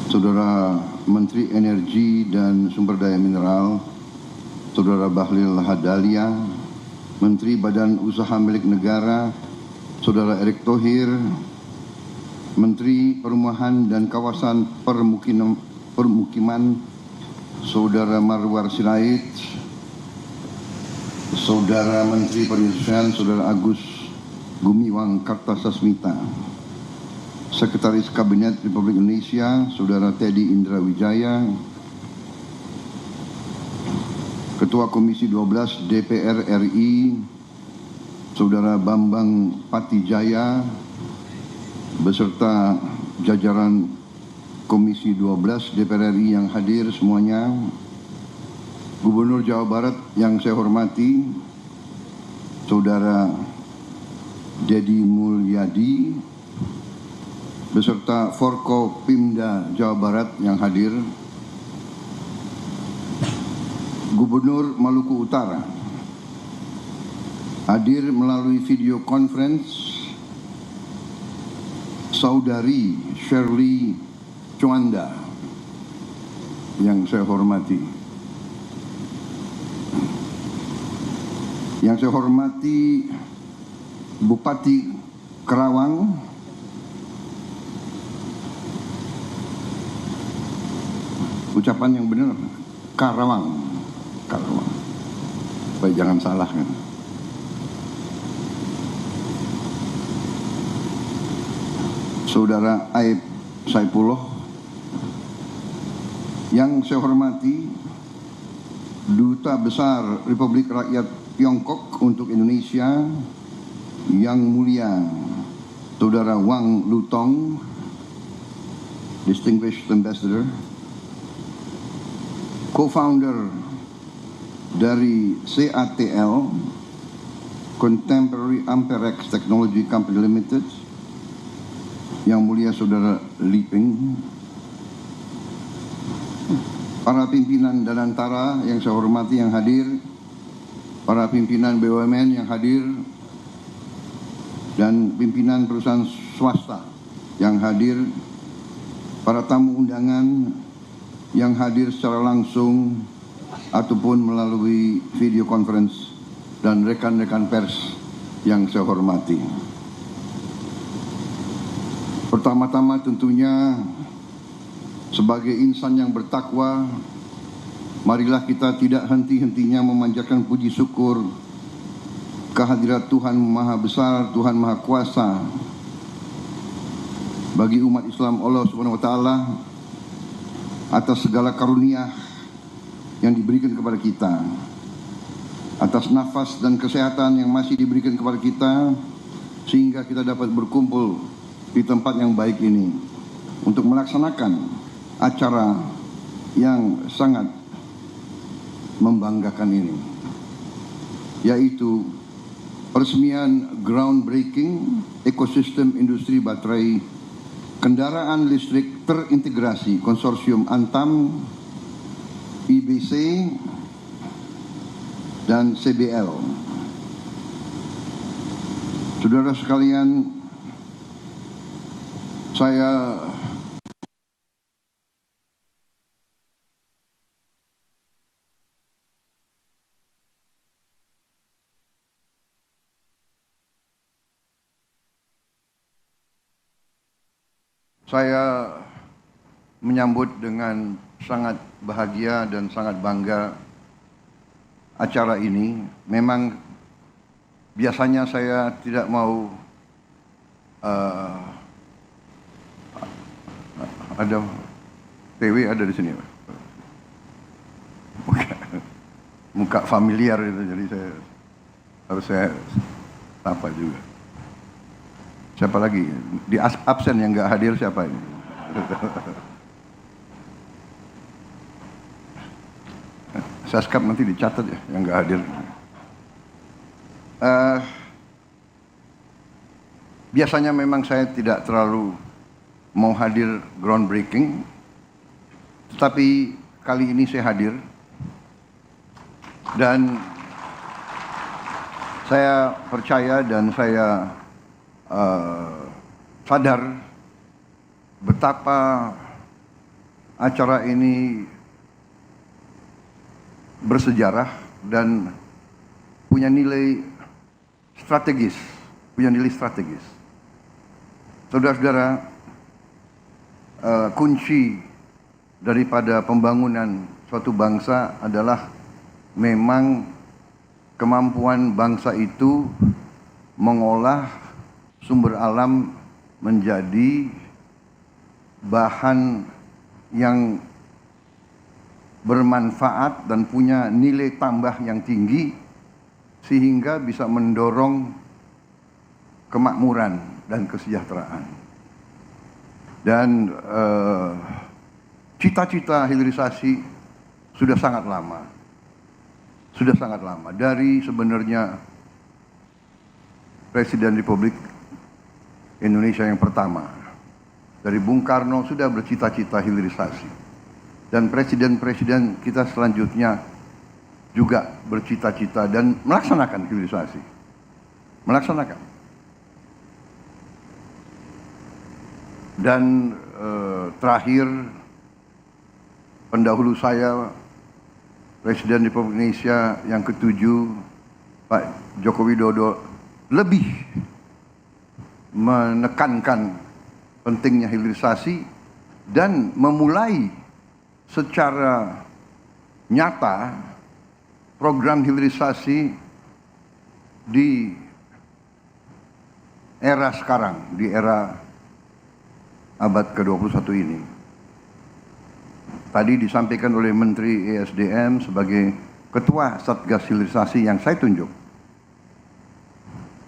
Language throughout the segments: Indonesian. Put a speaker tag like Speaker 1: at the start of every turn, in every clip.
Speaker 1: Saudara Menteri Energi dan Sumber Daya Mineral, Saudara Bahlil Lahadalia, Menteri Badan Usaha Milik Negara, Saudara Erick Thohir, Menteri Perumahan dan Kawasan Permukiman, Saudara Marwar Sirait, Saudara Menteri Perindustrian, Saudara Agus Gumiwang Kartasasmita, Sekretaris Kabinet Republik Indonesia, Saudara Teddy Indra Wijaya, Ketua Komisi 12 DPR RI, Saudara Bambang Patijaya, beserta jajaran Komisi 12 DPR RI yang hadir semuanya, Gubernur Jawa Barat yang saya hormati, Saudara Deddy Mulyadi, beserta Forkopimda Jawa Barat yang hadir, Gubernur Maluku Utara, hadir melalui video conference, Saudari Shirley Chwanda yang saya hormati. Yang saya hormati Bupati Kerawang, ucapan yang benar Karawang, supaya jangan salah kan. Saudara Aib Saipullah, yang saya hormati Duta Besar Republik Rakyat Tiongkok untuk Indonesia, Yang Mulia Saudara Wang Lutong, Distinguished Ambassador, Co-founder dari CATL, Contemporary Amperex Technology Company Limited, Yang Mulia Saudara Liping, para pimpinan Danantara yang saya hormati yang hadir, para pimpinan BUMN yang hadir, dan pimpinan perusahaan swasta yang hadir, para tamu undangan yang hadir secara langsung ataupun melalui video conference, dan rekan-rekan pers yang saya hormati. Pertama-tama tentunya sebagai insan yang bertakwa, marilah kita tidak henti-hentinya memanjatkan puji syukur kehadirat Tuhan Maha Besar, Tuhan Maha Kuasa bagi umat Islam Allah Subhanahu wa taala atas segala karunia yang diberikan kepada kita, atas nafas dan kesehatan yang masih diberikan kepada kita, sehingga kita dapat berkumpul di tempat yang baik ini untuk melaksanakan acara yang sangat membanggakan ini, yaitu peresmian groundbreaking ekosistem industri baterai kendaraan listrik terintegrasi konsorsium Antam, IBC, dan CBL. Saudara sekalian, saya menyambut dengan sangat bahagia dan sangat bangga acara ini. Memang biasanya saya tidak mau ada PW ada di sini, muka familiar itu, jadi saya sapa juga. Siapa lagi di absen yang nggak hadir, siapa ini? Saskap nanti dicatat ya yang nggak hadir. Biasanya memang saya tidak terlalu mau hadir groundbreaking, tetapi kali ini saya hadir dan saya percaya dan saya sadar betapa acara ini bersejarah dan punya nilai strategis, Saudara-saudara, kunci daripada pembangunan suatu bangsa adalah memang kemampuan bangsa itu mengolah sumber alam menjadi bahan yang bermanfaat dan punya nilai tambah yang tinggi sehingga bisa mendorong kemakmuran dan kesejahteraan. Dan cita-cita hilirisasi sudah sangat lama. Dari sebenarnya Presiden Republik Indonesia yang pertama, dari Bung Karno sudah bercita-cita hilirisasi. Dan presiden-presiden kita selanjutnya juga bercita-cita dan melaksanakan hilirisasi. Dan terakhir, pendahulu saya, Presiden Republik Indonesia yang ke-7, Pak Joko Widodo, lebih menekankan pentingnya hilirisasi dan memulai secara nyata program hilirisasi di era sekarang, di era abad ke-21 ini. Tadi disampaikan oleh Menteri ESDM sebagai Ketua Satgas Hilirisasi yang saya tunjuk,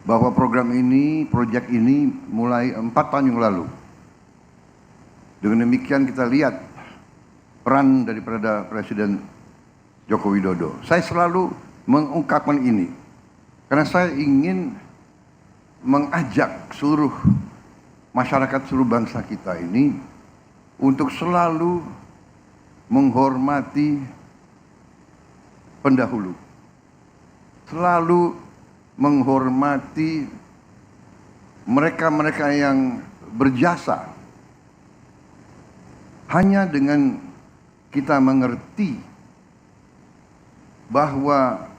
Speaker 1: bahwa program ini, proyek ini mulai 4 tahun yang lalu. Dengan demikian kita lihat peran daripada Presiden Joko Widodo. Saya selalu mengungkapkan ini karena saya ingin mengajak seluruh masyarakat, seluruh bangsa kita ini untuk selalu menghormati pendahulu, selalu menghormati mereka-mereka yang berjasa. Hanya dengan kita mengerti bahwa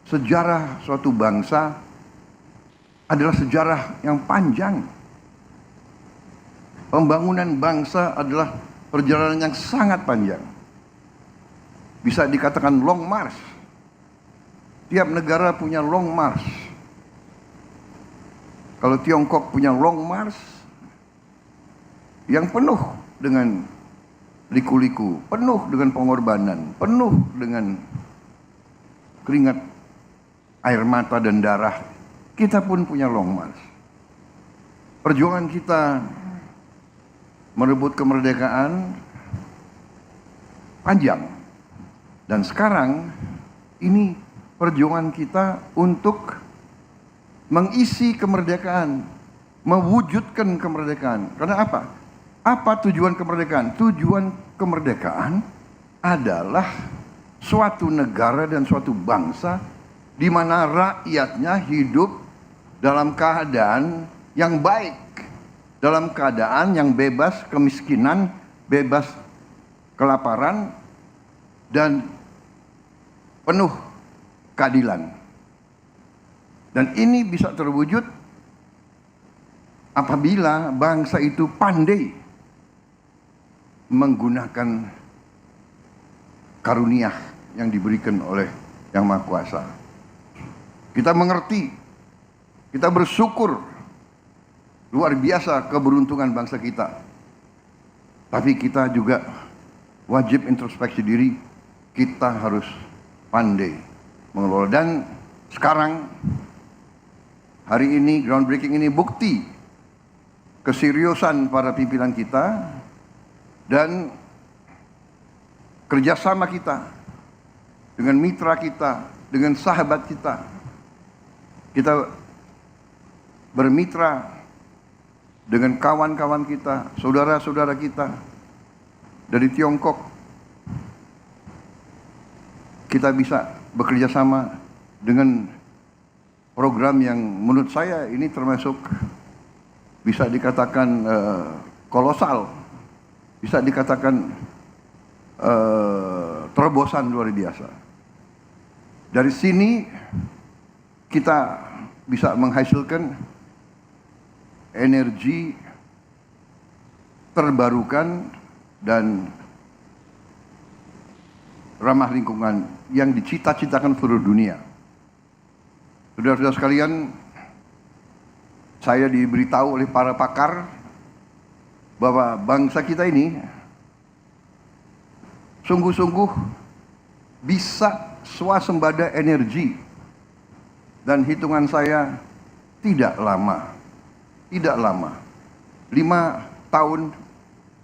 Speaker 1: sejarah suatu bangsa adalah sejarah yang panjang. Pembangunan bangsa adalah perjalanan yang sangat panjang. Bisa dikatakan long march. Tiap negara punya long march. Kalau Tiongkok punya long march yang penuh dengan liku-liku, penuh dengan pengorbanan, penuh dengan keringat, air mata dan darah. Kita pun punya long march. Perjuangan kita merebut kemerdekaan panjang. Dan sekarang ini perjuangan kita untuk mengisi kemerdekaan, mewujudkan kemerdekaan. Karena apa? Apa tujuan kemerdekaan? Tujuan kemerdekaan adalah suatu negara dan suatu bangsa di mana rakyatnya hidup dalam keadaan yang baik, dalam keadaan yang bebas kemiskinan, bebas kelaparan, dan penuh keadilan. Dan ini bisa terwujud apabila bangsa itu pandai menggunakan karunia yang diberikan oleh Yang Maha Kuasa. Kita mengerti, kita bersyukur, luar biasa keberuntungan bangsa kita. Tapi kita juga wajib introspeksi diri, kita harus pandai mengelola. Dan sekarang, hari ini, groundbreaking ini bukti keseriusan para pimpinan kita dan kerjasama kita dengan mitra kita, dengan sahabat kita. Kita bermitra dengan kawan-kawan kita, saudara-saudara kita dari Tiongkok. Kita bisa bekerja sama dengan program yang menurut saya ini termasuk bisa dikatakan kolosal, bisa dikatakan terobosan luar biasa. Dari sini kita bisa menghasilkan energi terbarukan dan ramah lingkungan yang dicita-citakan seluruh dunia. Saudara-saudara sekalian, saya diberitahu oleh para pakar bahwa bangsa kita ini sungguh-sungguh bisa swasembada energi, dan hitungan saya tidak lama, 5 tahun,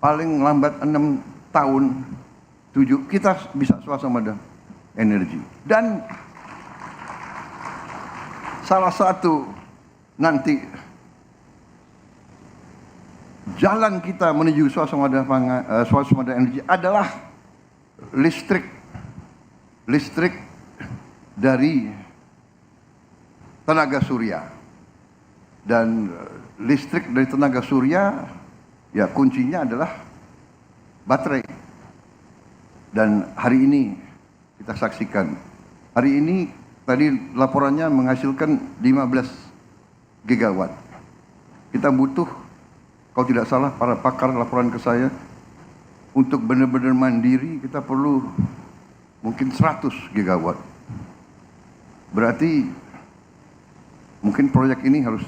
Speaker 1: paling lambat 6 tahun, 7, kita bisa swasembada energi. Dan salah satu nanti jalan kita menuju swasembada energi adalah listrik dari tenaga surya. Dan listrik dari tenaga surya, ya kuncinya adalah baterai. Dan hari ini kita saksikan, hari ini tadi laporannya menghasilkan 15 gigawatt. Kita butuh, kalau tidak salah para pakar laporan ke saya, untuk benar-benar mandiri kita perlu mungkin 100 gigawatt. Berarti mungkin proyek ini harus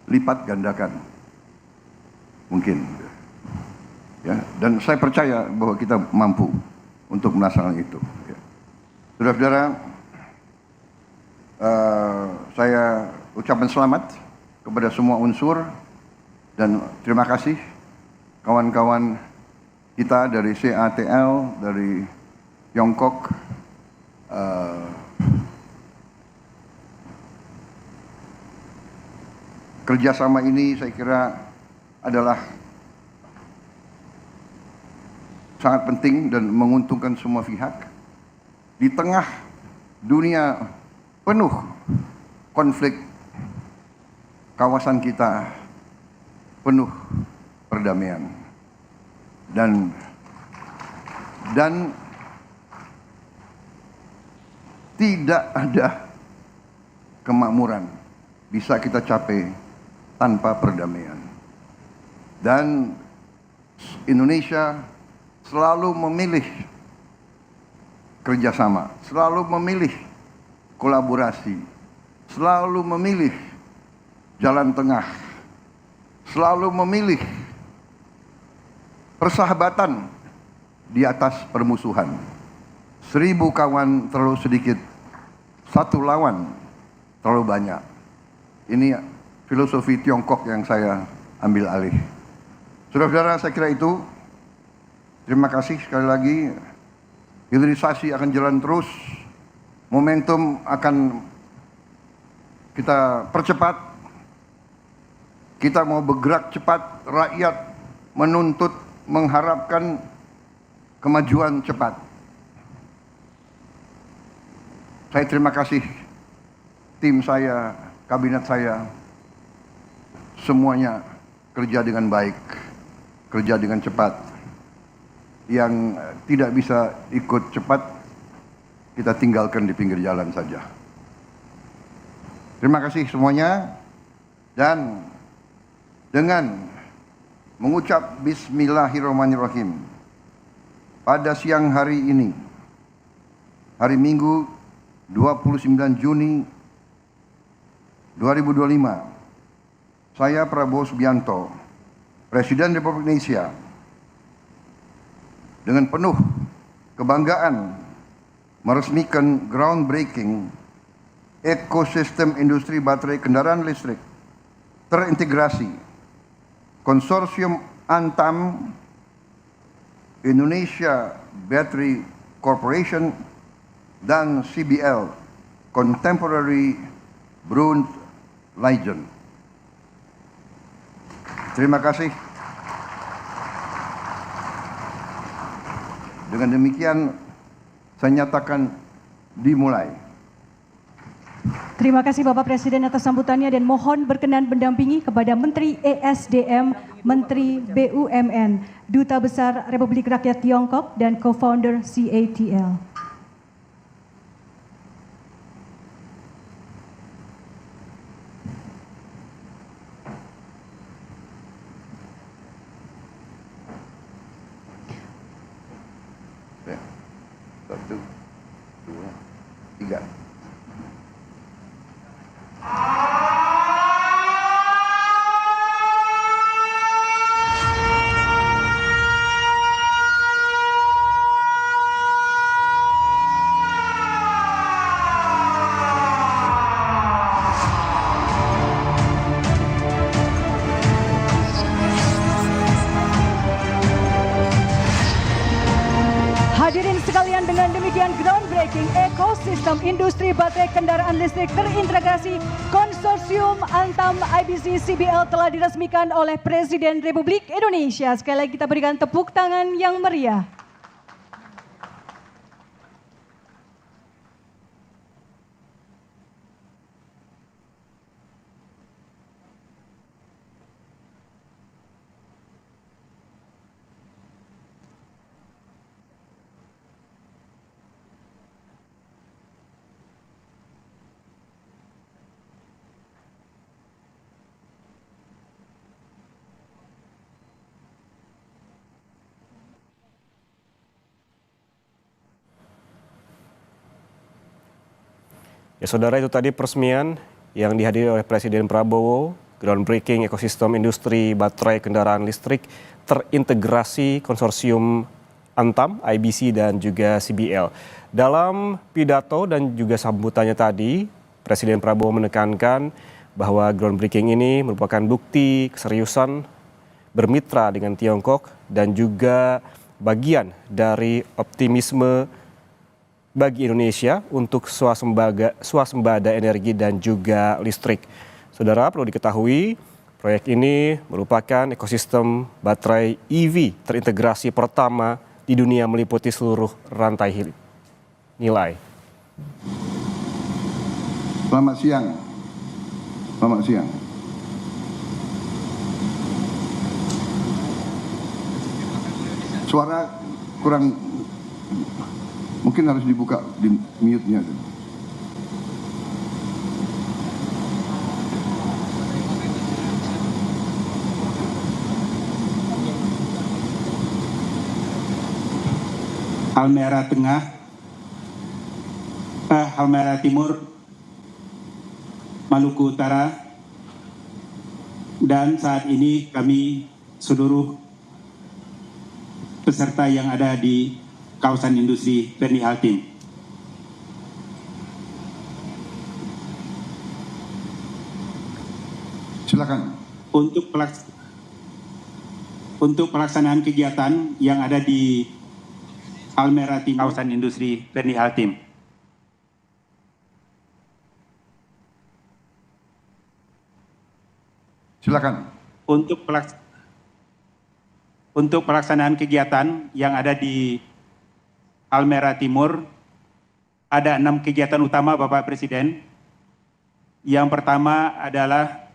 Speaker 1: dilipat gandakan. Mungkin. Ya, dan saya percaya bahwa kita mampu untuk melaksanakan itu. Ya. Saudara-saudara, saya ucapkan selamat kepada semua unsur dan terima kasih kawan-kawan kita dari CATL, dari Tiongkok, kerjasama ini saya kira adalah sangat penting dan menguntungkan semua pihak di tengah dunia penuh konflik. Kawasan kita penuh perdamaian dan tidak ada kemakmuran bisa kita capai tanpa perdamaian. Dan Indonesia selalu memilih kerjasama, selalu memilih kolaborasi, selalu memilih jalan tengah, selalu memilih persahabatan di atas permusuhan. 1000 kawan terlalu sedikit, 1 lawan terlalu banyak. Ini filosofi Tiongkok yang saya ambil alih. Saudara-saudara, saya kira itu. Terima kasih sekali lagi. Hilirisasi akan jalan terus. Momentum akan kita percepat. Kita mau bergerak cepat. Rakyat menuntut, mengharapkan kemajuan cepat. Saya terima kasih tim saya, kabinet saya, semuanya kerja dengan baik, kerja dengan cepat. Yang tidak bisa ikut cepat, kita tinggalkan di pinggir jalan saja. Terima kasih semuanya. Dan dengan mengucap Bismillahirrahmanirrahim, pada siang hari ini, hari Minggu 29 Juni 2025, saya Prabowo Subianto, Presiden Republik Indonesia, dengan penuh kebanggaan meresmikan groundbreaking ekosistem industri baterai kendaraan listrik terintegrasi Konsorsium Antam, Indonesia Battery Corporation, dan CBL, Contemporary Brunel Legend. Terima kasih. Dengan demikian, saya nyatakan dimulai.
Speaker 2: Terima kasih Bapak Presiden atas sambutannya dan mohon berkenan mendampingi kepada Menteri ESDM, Menteri BUMN, Duta Besar Republik Rakyat Tiongkok dan Co-founder CATL.
Speaker 1: Satu, dua, tiga.
Speaker 2: Hadirin sekalian, dengan demikian groundbreaking ekosistem industri baterai kendaraan listrik terintegrasi Konsorsium Antam IBC CBL telah diresmikan oleh Presiden Republik Indonesia. Sekali lagi kita berikan tepuk tangan yang meriah.
Speaker 3: Ya saudara, itu tadi peresmian yang dihadiri oleh Presiden Prabowo, groundbreaking ekosistem industri baterai kendaraan listrik terintegrasi Konsorsium Antam, IBC dan juga CBL. Dalam pidato dan juga sambutannya tadi, Presiden Prabowo menekankan bahwa groundbreaking ini merupakan bukti keseriusan bermitra dengan Tiongkok dan juga bagian dari optimisme bagi Indonesia untuk swasembada energi dan juga listrik. Saudara, perlu diketahui proyek ini merupakan ekosistem baterai EV terintegrasi pertama di dunia meliputi seluruh rantai nilai.
Speaker 1: Selamat siang. Selamat siang. Suara kurang, mungkin harus dibuka di mute-nya.
Speaker 4: Halmahera Tengah, Halmahera Timur, Maluku Utara, dan saat ini kami seluruh peserta yang ada di kawasan industri Perni Altim.
Speaker 1: Silakan.
Speaker 4: Untuk pelaksanaan kegiatan yang ada di Halmahera Timur, kawasan industri Perni Altim.
Speaker 1: Silakan.
Speaker 4: Untuk pelaksanaan kegiatan yang ada di Halmahera Timur, ada 6 kegiatan utama Bapak Presiden. Yang pertama adalah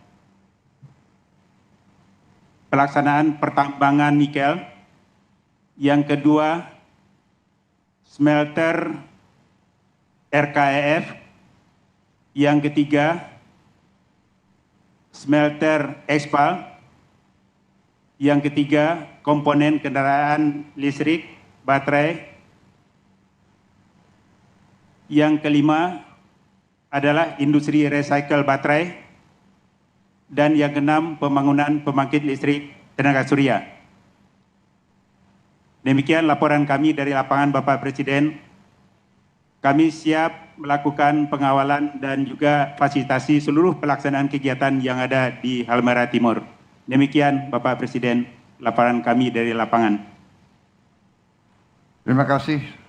Speaker 4: pelaksanaan pertambangan nikel. Yang kedua, smelter RKEF. Yang ketiga, smelter Expal. Yang ketiga, komponen kendaraan listrik, baterai. Yang kelima adalah industri recycle baterai. Dan yang keenam, pembangunan pembangkit listrik tenaga surya. Demikian laporan kami dari lapangan Bapak Presiden. Kami siap melakukan pengawalan dan juga fasilitasi seluruh pelaksanaan kegiatan yang ada di Halmahera Timur. Demikian Bapak Presiden, laporan kami dari lapangan.
Speaker 1: Terima kasih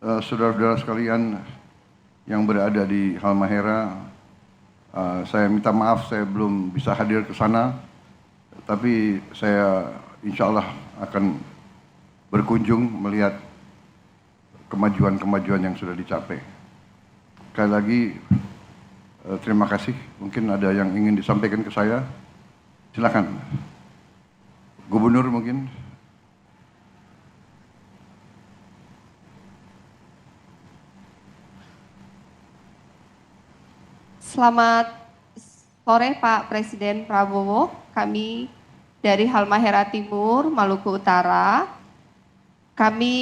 Speaker 1: saudara-saudara sekalian yang berada di Halmahera. Saya minta maaf saya belum bisa hadir ke sana, tapi saya insya Allah akan berkunjung melihat kemajuan-kemajuan yang sudah dicapai. Sekali lagi Terima kasih. Mungkin ada yang ingin disampaikan ke saya. Silakan. Gubernur mungkin.
Speaker 5: Selamat sore Pak Presiden Prabowo. Kami dari Halmahera Timur, Maluku Utara. Kami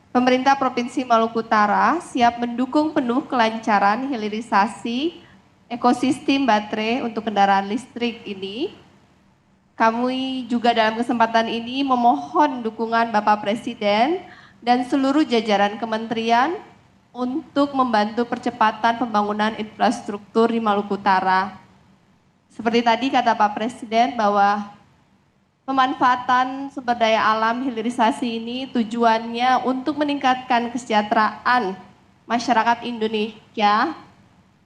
Speaker 5: Pemerintah Provinsi Maluku Utara siap mendukung penuh kelancaran hilirisasi ekosistem baterai untuk kendaraan listrik ini. Kami juga dalam kesempatan ini memohon dukungan Bapak Presiden dan seluruh jajaran kementerian untuk membantu percepatan pembangunan infrastruktur di Maluku Utara. Seperti tadi kata Pak Presiden bahwa pemanfaatan sumber daya alam hilirisasi ini tujuannya untuk meningkatkan kesejahteraan masyarakat Indonesia.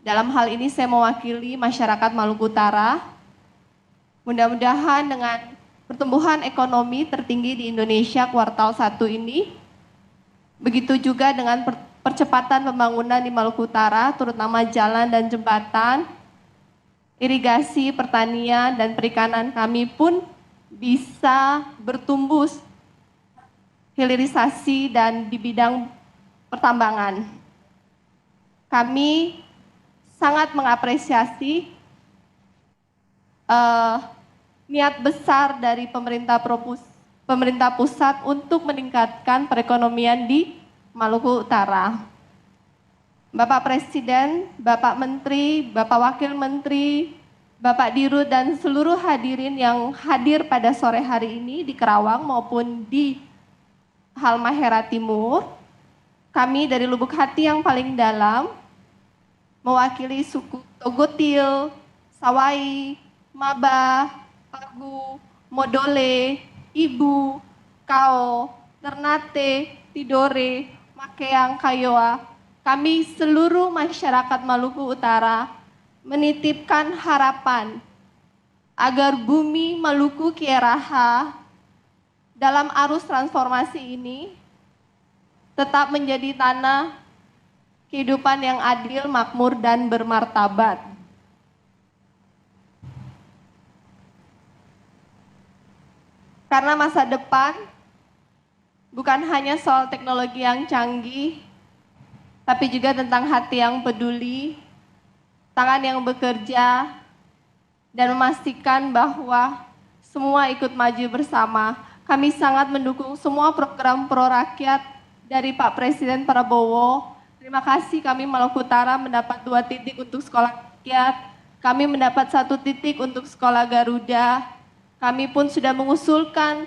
Speaker 5: Dalam hal ini saya mewakili masyarakat Maluku Utara. Mudah-mudahan dengan pertumbuhan ekonomi tertinggi di Indonesia kuartal 1 ini, begitu juga dengan percepatan pembangunan di Maluku Utara, terutama jalan dan jembatan, irigasi, pertanian, dan perikanan kami pun bisa bertumbuh hilirisasi dan di bidang pertambangan. Kami sangat mengapresiasi niat besar dari pemerintah pusat untuk meningkatkan perekonomian di Maluku Utara. Bapak Presiden, Bapak Menteri, Bapak Wakil Menteri, Bapak Dirut dan seluruh hadirin yang hadir pada sore hari ini di Kerawang maupun di Halmahera Timur, kami dari lubuk hati yang paling dalam, mewakili suku Togotil, Sawai, Maba, Pagu, Modole, Ibu, Kao, Ternate, Tidore, Makeang, Kayoa, kami seluruh masyarakat Maluku Utara menitipkan harapan agar bumi Maluku Kieraha dalam arus transformasi ini tetap menjadi tanah kehidupan yang adil, makmur, dan bermartabat. Karena masa depan bukan hanya soal teknologi yang canggih, tapi juga tentang hati yang peduli, tangan yang bekerja, dan memastikan bahwa semua ikut maju bersama. Kami sangat mendukung semua program pro-rakyat dari Pak Presiden Prabowo. Terima kasih kami Maluku Utara mendapat 2 titik untuk sekolah rakyat. Kami mendapat 1 titik untuk sekolah Garuda. Kami pun sudah mengusulkan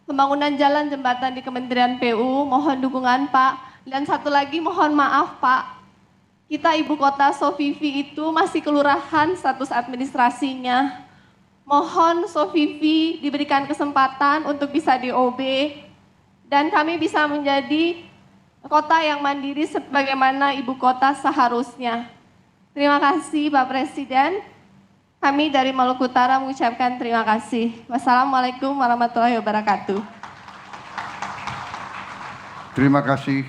Speaker 5: pembangunan jalan jembatan di Kementerian PU. Mohon dukungan Pak. Dan satu lagi mohon maaf Pak. Kita ibu kota Sofifi itu masih kelurahan status administrasinya. Mohon Sofifi diberikan kesempatan untuk bisa DOB dan kami bisa menjadi kota yang mandiri sebagaimana ibu kota seharusnya. Terima kasih Pak Presiden. Kami dari Maluku Utara mengucapkan terima kasih. Wassalamualaikum warahmatullahi wabarakatuh.
Speaker 1: Terima kasih.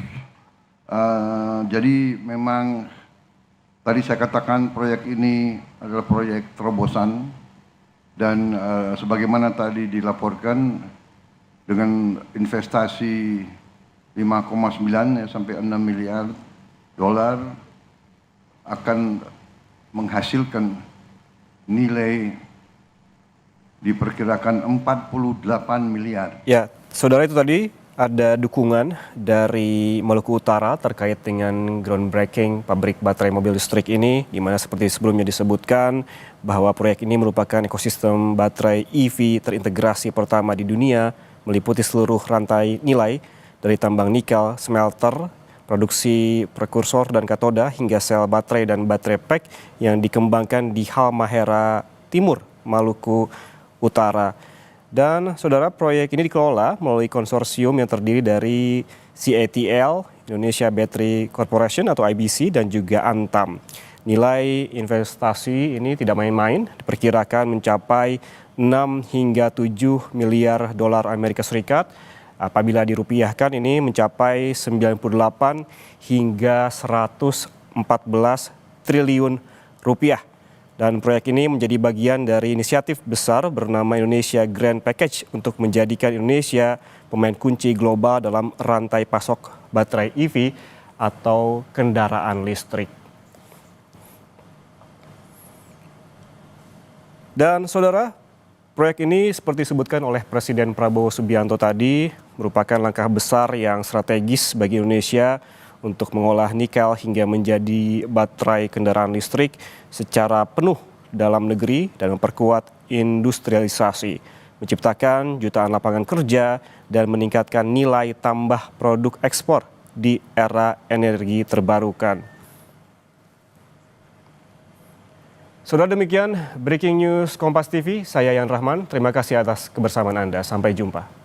Speaker 1: Jadi memang tadi saya katakan proyek ini adalah proyek terobosan dan sebagaimana tadi dilaporkan dengan investasi 5,9 ya, sampai 6 miliar dolar akan menghasilkan nilai diperkirakan 48 miliar.
Speaker 3: Ya, saudara, itu tadi ada dukungan dari Maluku Utara terkait dengan groundbreaking pabrik baterai mobil listrik ini, di mana seperti sebelumnya disebutkan bahwa proyek ini merupakan ekosistem baterai EV terintegrasi pertama di dunia, meliputi seluruh rantai nilai dari tambang nikel, smelter, produksi prekursor dan katoda, hingga sel baterai dan baterai pack yang dikembangkan di Halmahera Timur, Maluku Utara. Dan saudara, proyek ini dikelola melalui konsorsium yang terdiri dari CATL, Indonesia Battery Corporation atau IBC, dan juga Antam. Nilai investasi ini tidak main-main, diperkirakan mencapai 6 hingga 7 miliar dolar Amerika Serikat. Apabila dirupiahkan ini mencapai 98 hingga 114 triliun rupiah. Dan proyek ini menjadi bagian dari inisiatif besar bernama Indonesia Grand Package untuk menjadikan Indonesia pemain kunci global dalam rantai pasok baterai EV atau kendaraan listrik. Dan saudara, proyek ini seperti disebutkan oleh Presiden Prabowo Subianto tadi merupakan langkah besar yang strategis bagi Indonesia untuk mengolah nikel hingga menjadi baterai kendaraan listrik secara penuh dalam negeri dan memperkuat industrialisasi, menciptakan jutaan lapangan kerja dan meningkatkan nilai tambah produk ekspor di era energi terbarukan. Saudara, demikian Breaking News Kompas TV, saya Yan Rahman, terima kasih atas kebersamaan Anda, sampai jumpa.